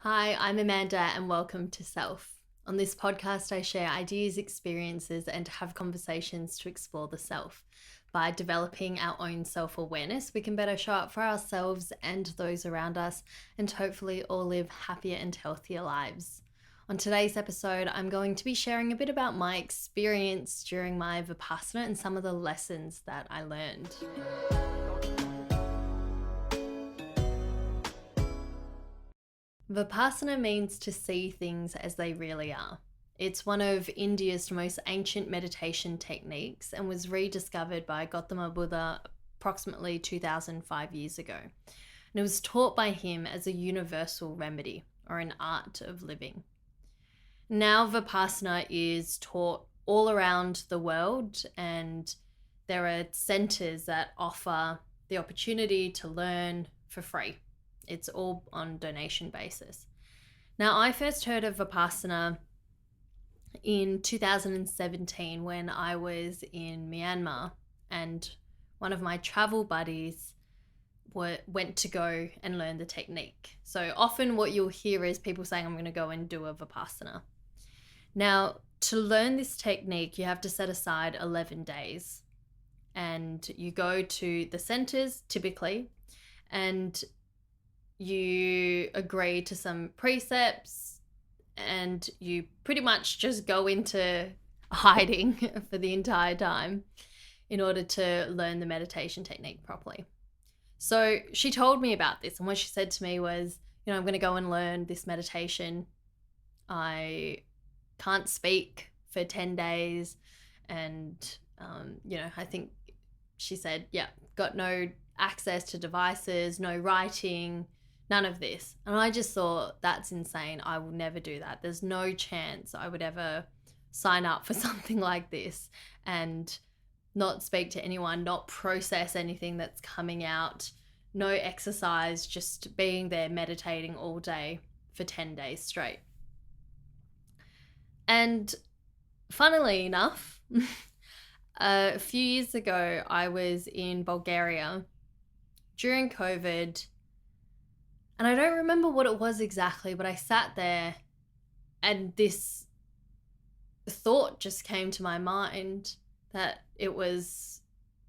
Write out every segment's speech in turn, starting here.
Hi, I'm Amanda and welcome to Self. On this podcast, I share ideas, experiences, and have conversations to explore the self. By developing our own self awareness, we can better show up for ourselves and those around us, and hopefully all live happier and healthier lives. On today's episode, I'm going to be sharing a bit about my experience during my Vipassana and some of the lessons that I learned. Vipassana means to see things as they really are. It's one of India's most ancient meditation techniques and was rediscovered by Gautama Buddha approximately 2005 years ago. And it was taught by him as a universal remedy or an art of living. Now, Vipassana is taught all around the world, and there are centers that offer the opportunity to learn for free. It's all on donation basis. Now, I first heard of Vipassana in 2017 when I was in Myanmar, and one of my travel buddies went to go and learn the technique. So often what you'll hear is people saying, I'm going to go and do a Vipassana. Now, to learn this technique, you have to set aside 11 days, and you go to the centers typically, and you agree to some precepts, and you pretty much just go into hiding for the entire time in order to learn the meditation technique properly. So she told me about this, and what she said to me was, I'm going to go and learn this meditation. I can't speak for 10 days. And, I think she said, got no access to devices, no writing, none of this. And I just thought, that's insane. I will never do that. There's no chance I would ever sign up for something like this and not speak to anyone, not process anything that's coming out, no exercise, just being there meditating all day for 10 days straight. And funnily enough, a few years ago, I was in Bulgaria during COVID, and I don't remember what it was exactly, but I sat there and this thought just came to my mind that it was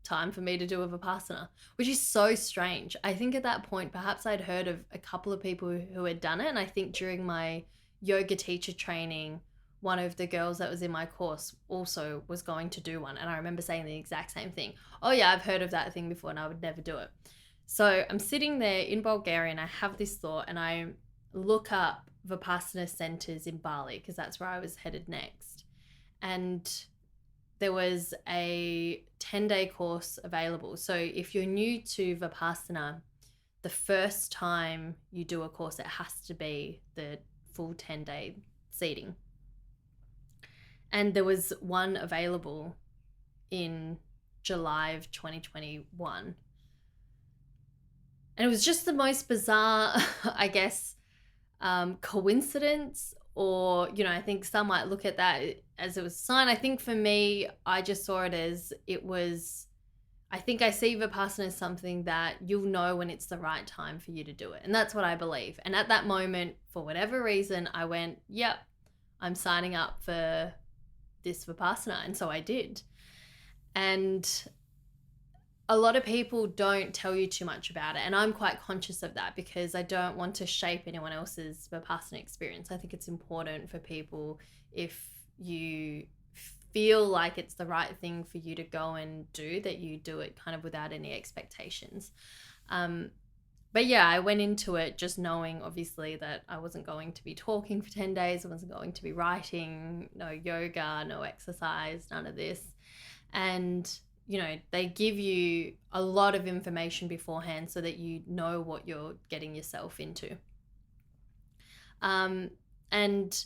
time for me to do a Vipassana, which is so strange. I think at that point, perhaps I'd heard of a couple of people who had done it. And I think during my yoga teacher training, one of the girls that was in my course also was going to do one. And I remember saying the exact same thing. Oh yeah, I've heard of that thing before and I would never do it. So I'm sitting there in Bulgaria and I have this thought, and I look up Vipassana centers in Bali because that's where I was headed next. And there was a 10-day course available. So if you're new to Vipassana, the first time you do a course, it has to be the full 10-day seating. And there was one available in July of 2021. And it was just the most bizarre, I guess, coincidence, or, I think some might look at that as it was a sign. I think for me, I just saw it as I think I see Vipassana as something that you'll know when it's the right time for you to do it. And that's what I believe. And at that moment, for whatever reason, I went, yep, I'm signing up for this Vipassana. And so I did. And a lot of people don't tell you too much about it. And I'm quite conscious of that because I don't want to shape anyone else's Vipassana experience. I think it's important for people, if you feel like it's the right thing for you to go and do, that you do it kind of without any expectations. But yeah, I went into it just knowing obviously that I wasn't going to be talking for 10 days. I wasn't going to be writing, no yoga, no exercise, none of this. And they give you a lot of information beforehand so that you know what you're getting yourself into. And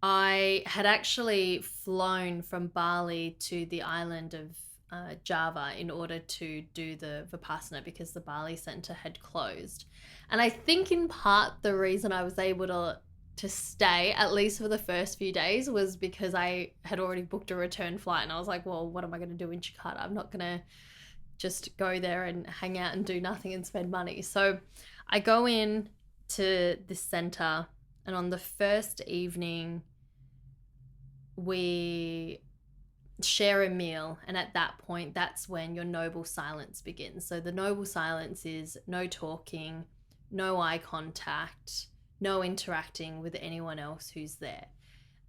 I had actually flown from Bali to the island of Java in order to do the Vipassana because the Bali center had closed. And I think in part the reason I was able to stay, at least for the first few days, was because I had already booked a return flight, and I was like, well, what am I going to do in Jakarta? I'm not going to just go there and hang out and do nothing and spend money. So I go in to this center, and on the first evening we share a meal, and at that point, that's when your noble silence begins. So the noble silence is no talking, no eye contact, no interacting with anyone else who's there.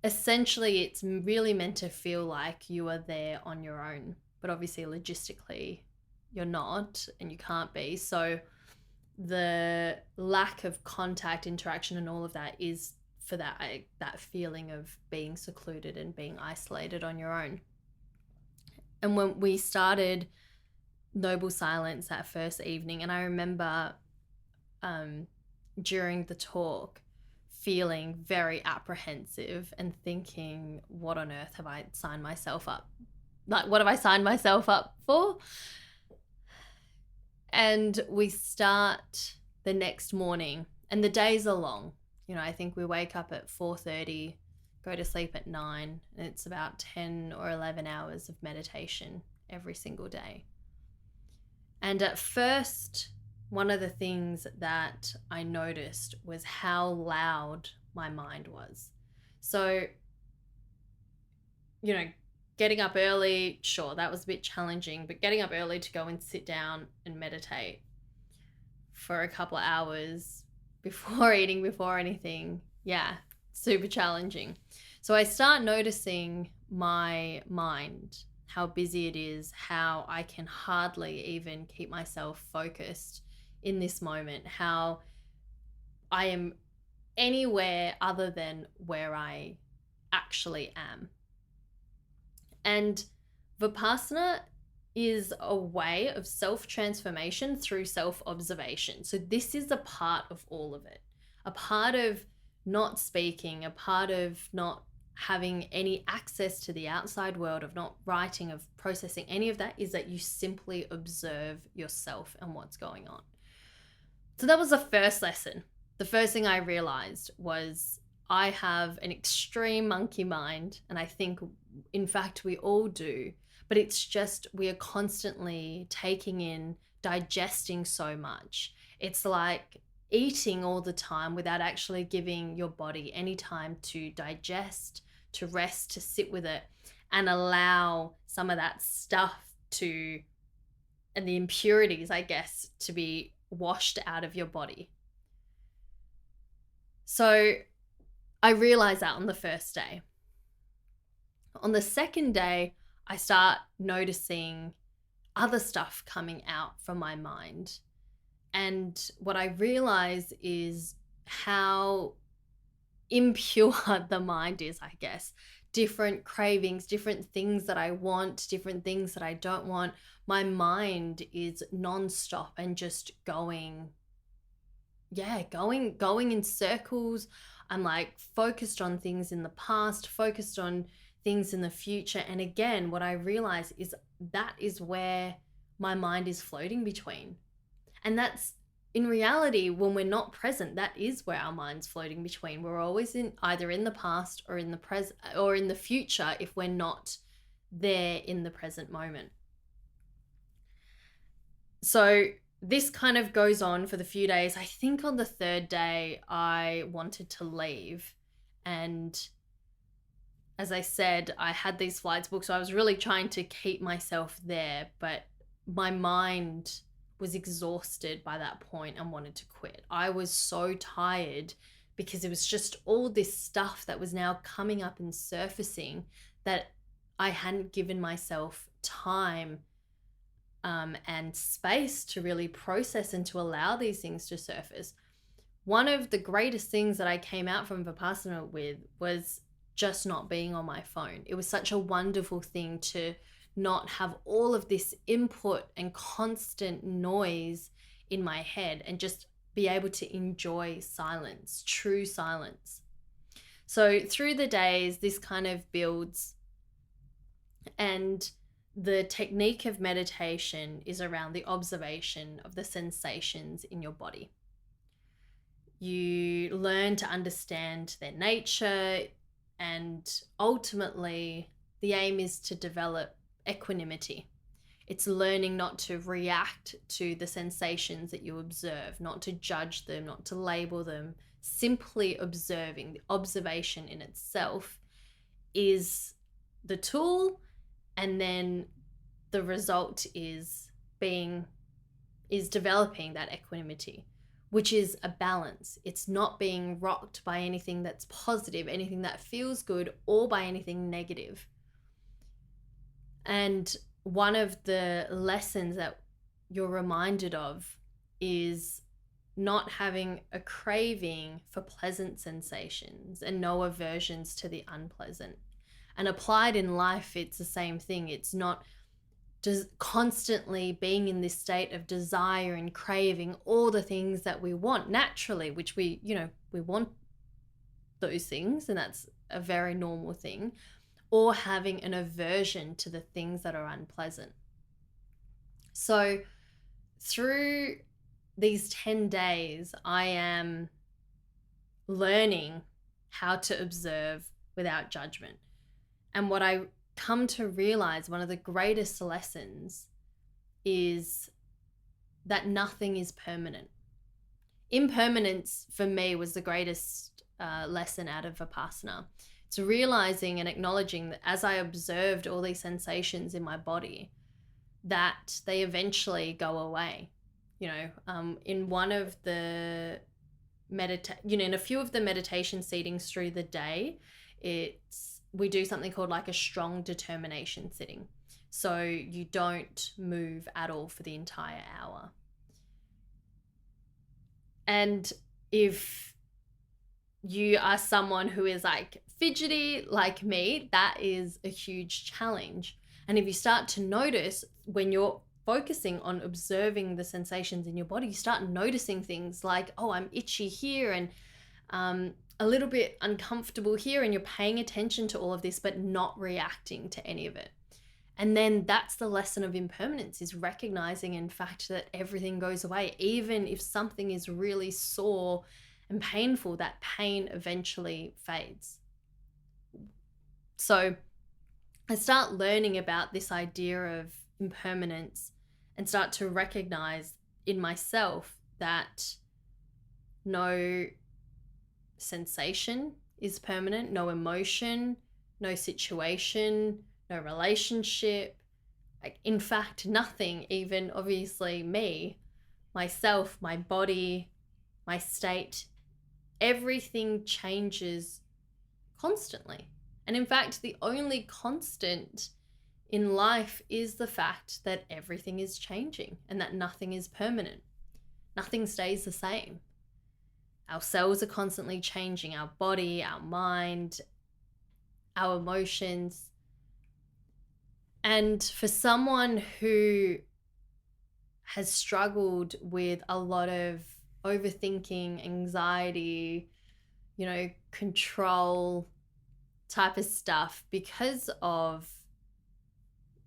Essentially, it's really meant to feel like you are there on your own, but obviously logistically you're not, and you can't be. So the lack of contact, interaction, and all of that is for that feeling of being secluded and being isolated on your own. And when we started Noble Silence that first evening, and I remember during the talk feeling very apprehensive and thinking, what on earth have I signed myself up? Like, what have I signed myself up for? And we start the next morning, and the days are long. You know, I think we wake up at 4:30, go to sleep at 9, and it's about 10 or 11 hours of meditation every single day. And at first, one of the things that I noticed was how loud my mind was. So, you know, getting up early, sure, that was a bit challenging, but getting up early to go and sit down and meditate for a couple of hours before eating, before anything, yeah, super challenging. So I start noticing my mind, how busy it is, how I can hardly even keep myself focused in this moment, how I am anywhere other than where I actually am. And Vipassana is a way of self-transformation through self-observation. So this is a part of all of it. A part of not speaking, a part of not having any access to the outside world, of not writing, of processing, any of that, is that you simply observe yourself and what's going on. So that was the first lesson. The first thing I realized was I have an extreme monkey mind, and I think, in fact, we all do, but it's just we are constantly taking in, digesting so much. It's like eating all the time without actually giving your body any time to digest, to rest, to sit with it, and allow some of that stuff to, and the impurities, I guess, to be washed out of your body. So I realized that on the first day. On the second day, I start noticing other stuff coming out from my mind. And what I realize is how impure the mind is, I guess. Different cravings, different things that I want, different things that I don't want. My mind is nonstop and just going in circles. I'm like focused on things in the past, focused on things in the future. And again, what I realize is that is where my mind is floating between. And that's, in reality, when we're not present, that is where our mind's floating between. We're always either in the past or in the present or in the future if we're not there in the present moment. So this kind of goes on for the few days. I think on the third day, I wanted to leave. And as I said, I had these flights booked, so I was really trying to keep myself there. But my mind was exhausted by that point and wanted to quit. I was so tired because it was just all this stuff that was now coming up and surfacing that I hadn't given myself time and space to really process and to allow these things to surface. One of the greatest things that I came out from Vipassana with was just not being on my phone. It was such a wonderful thing to not have all of this input and constant noise in my head and just be able to enjoy silence, true silence. So through the days, this kind of builds, and the technique of meditation is around the observation of the sensations in your body. You learn to understand their nature, and ultimately the aim is to develop equanimity. It's learning not to react to the sensations that you observe, not to judge them, not to label them. Simply observing. The observation in itself is the tool, and then the result is developing that equanimity, which is a balance. It's not being rocked by anything that's positive, anything that feels good, or by anything negative. And one of the lessons that you're reminded of is not having a craving for pleasant sensations and no aversions to the unpleasant. And applied in life, it's the same thing. It's not just constantly being in this state of desire and craving all the things that we want naturally, which we want those things, and that's a very normal thing, or having an aversion to the things that are unpleasant. So through these 10 days, I am learning how to observe without judgment. And what I come to realize, one of the greatest lessons, is that nothing is permanent. Impermanence for me was the greatest lesson out of Vipassana. It's realizing and acknowledging that as I observed all these sensations in my body, that they eventually go away. In one of the in a few of the meditation seatings through the day, we do something called like a strong determination sitting. So you don't move at all for the entire hour. And if you are someone who is like fidgety like me, that is a huge challenge. And if you start to notice when you're focusing on observing the sensations in your body, you start noticing things like, oh, I'm itchy here and a little bit uncomfortable here, and you're paying attention to all of this but not reacting to any of it. And then that's the lesson of impermanence, is recognizing in fact that everything goes away. Even if something is really sore and painful, that pain eventually fades. So I start learning about this idea of impermanence and start to recognize in myself that no sensation is permanent, no emotion, no situation, no relationship, like in fact nothing, even obviously me, myself, my body, my state, everything changes constantly. And in fact, the only constant in life is the fact that everything is changing and that nothing is permanent. Nothing stays the same. Our cells are constantly changing, our body, our mind, our emotions. And for someone who has struggled with a lot of overthinking, anxiety, control type of stuff, because of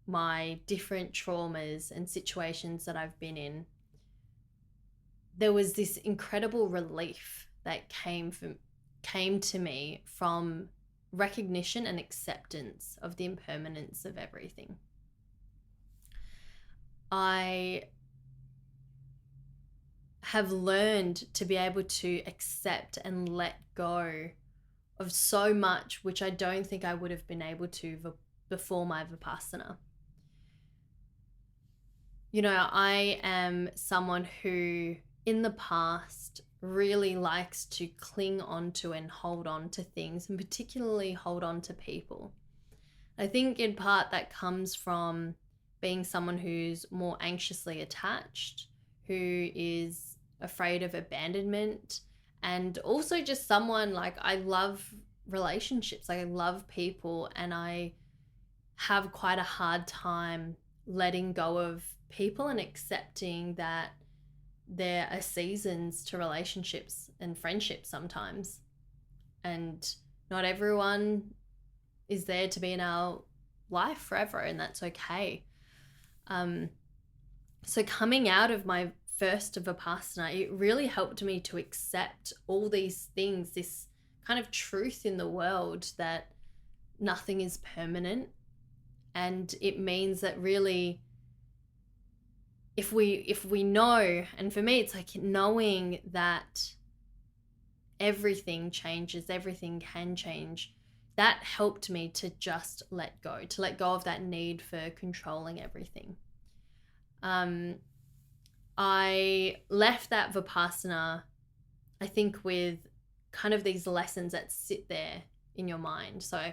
my different traumas and situations that I've been in, there was this incredible relief that came to me from recognition and acceptance of the impermanence of everything. I have learned to be able to accept and let go of so much, which I don't think I would have been able to before my Vipassana. I am someone who in the past really likes to cling on to and hold on to things, and particularly hold on to people. I think in part that comes from being someone who's more anxiously attached, who is afraid of abandonment, and also just someone like, I love relationships, I love people, and I have quite a hard time letting go of people and accepting that there are seasons to relationships and friendships sometimes, and not everyone is there to be in our life forever, and that's okay. So coming out of my first Vipassana, it really helped me to accept all these things, this kind of truth in the world that nothing is permanent. And it means that really if we know, and for me it's like knowing that everything changes, everything can change, that helped me to just let go of that need for controlling everything. I left that Vipassana, I think, with kind of these lessons that sit there in your mind. So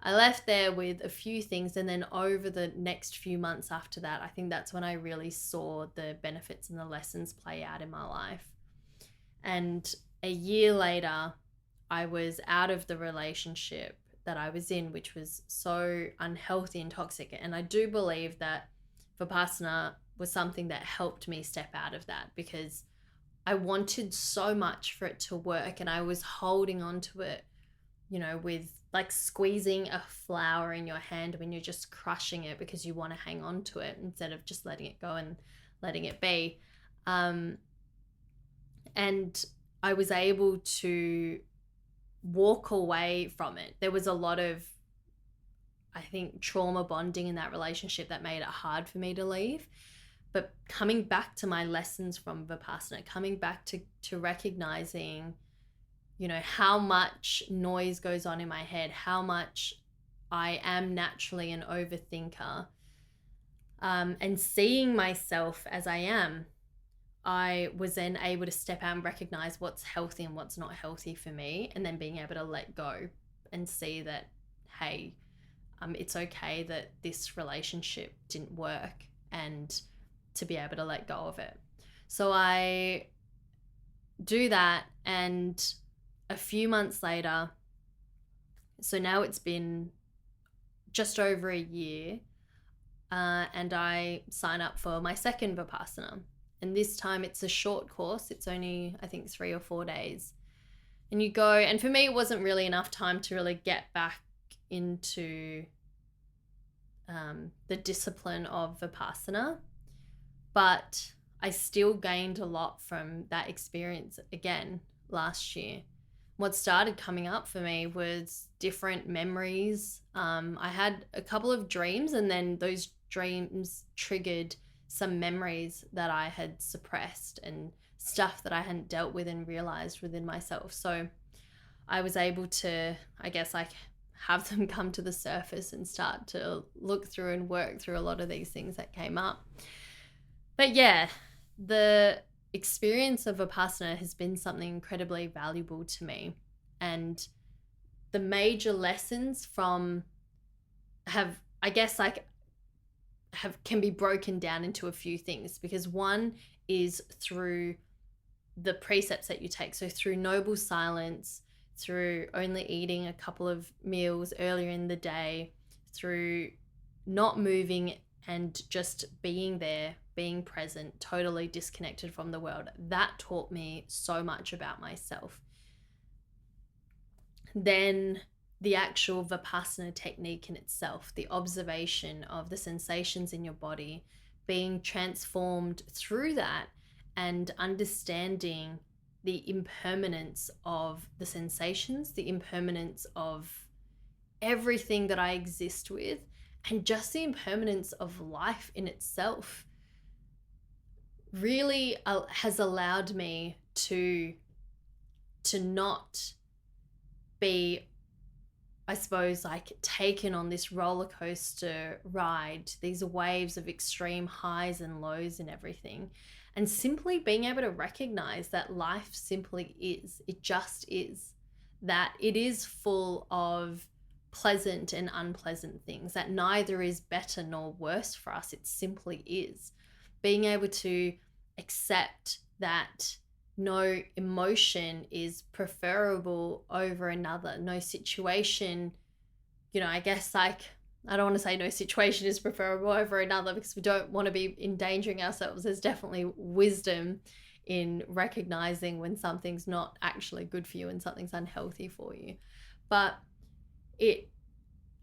I left there with a few things, and then over the next few months after that, I think that's when I really saw the benefits and the lessons play out in my life. And a year later, I was out of the relationship that I was in, which was so unhealthy and toxic. And I do believe that Vipassana was something that helped me step out of that, because I wanted so much for it to work, and I was holding on to it, with like squeezing a flower in your hand when you're just crushing it because you want to hang on to it instead of just letting it go and letting it be. And I was able to walk away from it. There was a lot of, I think, trauma bonding in that relationship that made it hard for me to leave. But coming back to my lessons from Vipassana, coming back to recognizing, how much noise goes on in my head, how much I am naturally an overthinker, and seeing myself as I am, I was then able to step out and recognize what's healthy and what's not healthy for me, and then being able to let go and see that, hey, it's okay that this relationship didn't work, and to be able to let go of it. So I do that, and a few months later, so now it's been just over a year, and I sign up for my second Vipassana. And this time it's a short course. It's only, I think, 3 or 4 days. And you go, and for me, it wasn't really enough time to really get back into the discipline of Vipassana. But I still gained a lot from that experience again last year. What started coming up for me was different memories. I had a couple of dreams, and then those dreams triggered some memories that I had suppressed and stuff that I hadn't dealt with and realized within myself. So I was able to, I guess, like, have them come to the surface and start to look through and work through a lot of these things that came up. But yeah, the experience of Vipassana has been something incredibly valuable to me. And the major lessons from can be broken down into a few things, because one is through the precepts that you take. So through noble silence, through only eating a couple of meals earlier in the day, through not moving and just being there, being present, totally disconnected from the world. That taught me so much about myself. Then the actual Vipassana technique in itself, the observation of the sensations in your body, being transformed through that, and understanding the impermanence of the sensations, the impermanence of everything that I exist with, and just the impermanence of life in itself really has allowed me to not be, I suppose, like, taken on this roller coaster ride, these waves of extreme highs and lows and everything, and simply being able to recognize that life simply is. It just is. That it is full of pleasant and unpleasant things, that neither is better nor worse for us. It simply is. Being able to accept that no emotion is preferable over another. No situation, I guess, like, I don't want to say no situation is preferable over another, because we don't want to be endangering ourselves. There's definitely wisdom in recognizing when something's not actually good for you and something's unhealthy for you. But it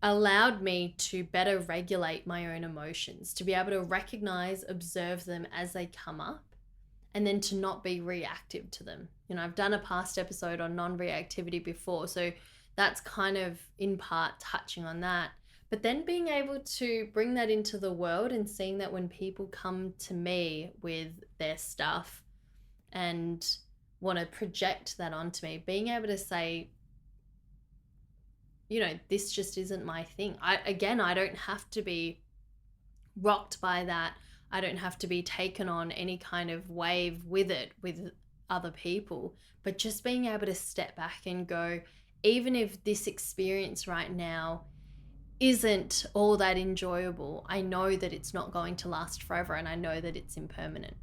allowed me to better regulate my own emotions, to be able to recognize, observe them as they come up, and then to not be reactive to them. I've done a past episode on non-reactivity before, so that's kind of in part touching on that. But then being able to bring that into the world and seeing that when people come to me with their stuff and want to project that onto me, being able to say, this just isn't my thing. I don't have to be rocked by that. I don't have to be taken on any kind of wave with it with other people, but just being able to step back and go, even if this experience right now isn't all that enjoyable, I know that it's not going to last forever, and I know that it's impermanent.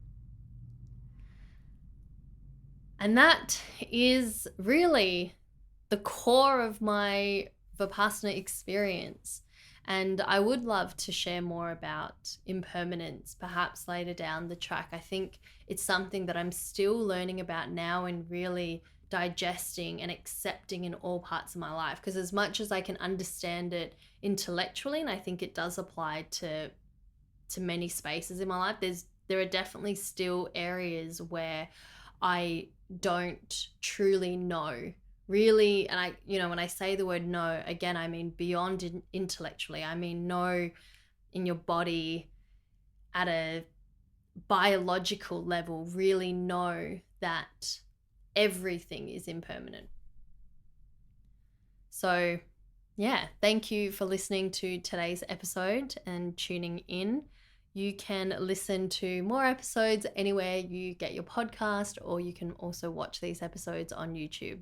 And that is really the core of my Vipassana experience. And I would love to share more about impermanence, perhaps later down the track. I think it's something that I'm still learning about now and really digesting and accepting in all parts of my life. Because as much as I can understand it intellectually, and I think it does apply to many spaces in my life, there are definitely still areas where I don't truly know. Really, and when I say the word know, again, I mean beyond intellectually. I mean know in your body at a biological level, really know that everything is impermanent. So, yeah, thank you for listening to today's episode and tuning in. You can listen to more episodes anywhere you get your podcast, or you can also watch these episodes on YouTube.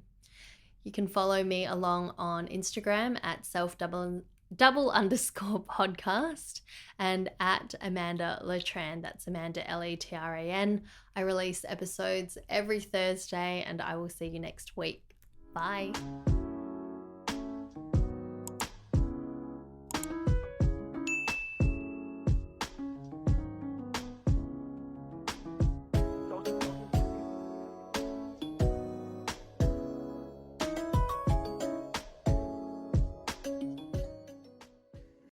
You can follow me along on Instagram at self_podcast and at Amanda Letran. That's Amanda Letran. I release episodes every Thursday, and I will see you next week. Bye.